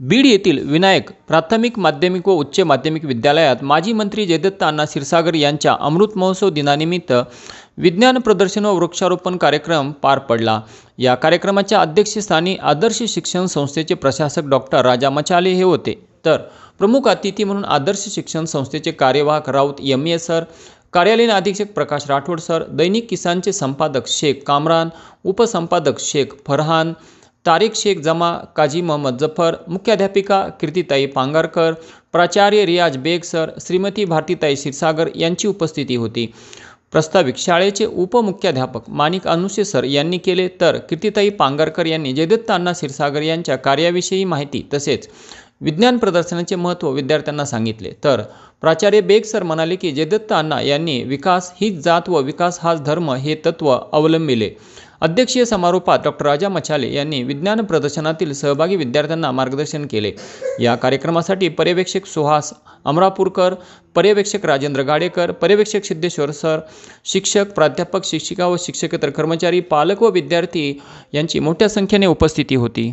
बीड येथील विनायक प्राथमिक माध्यमिक व उच्च माध्यमिक विद्यालयात माजी मंत्री जयदत्त अण्णा क्षीरसागर यांच्या अमृत महोत्सव दिनानिमित्त विज्ञान प्रदर्शन व वृक्षारोपण कार्यक्रम पार पडला। या कार्यक्रमाच्या अध्यक्षस्थानी आदर्श शिक्षण संस्थेचे प्रशासक डॉक्टर राजा मचाले हे होते, तर प्रमुख अतिथी म्हणून आदर्श शिक्षण संस्थेचे कार्यवाहक राऊत एम सर, कार्यालयीन अधीक्षक प्रकाश राठोड सर, दैनिक किसानचे संपादक शेख कामरान, उपसंपादक शेख फरहान, तारिक शेख जमा, काजी मोहम्मद जफर, मुख्याध्यापिका कीर्तिताई पांगारकर, प्राचार्य रियाज बेग सर, श्रीमती भारतीताई क्षीरसागर यांची उपस्थिती होती। प्रस्ताविक शाळेचे उपमुख्याध्यापक माणिक अनुसे सर यांनी केले, तर कीर्तिताई पांगारकर यांनी जयदत्त अण्णा क्षीरसागर यांच्या कार्याविषयी माहिती तसेच विज्ञान प्रदर्शनाचे महत्त्व विद्यार्थ्यांना सांगितले। तर प्राचार्य बेग सर म्हणाले की जयदत्त अण्णा यांनी विकास हीच जात व विकास हाच धर्म हे तत्व अवलंबिले। अध्यक्षीय समारोपात डॉक्टर राजा मचाले यांनी विज्ञान प्रदर्शनातील सहभागी विद्यार्थ्यांना मार्गदर्शन केले। या कार्यक्रमासाठी पर्यवेक्षक सुहास अमरापूरकर, पर्यवेक्षक राजेंद्र गाडेकर, पर्यवेक्षक सिद्धेश्वर सर, शिक्षक, प्राध्यापक, शिक्षिका व शिक्षकेतर कर्मचारी, पालक व विद्यार्थी यांची मोठ्या संख्येने उपस्थिती होती।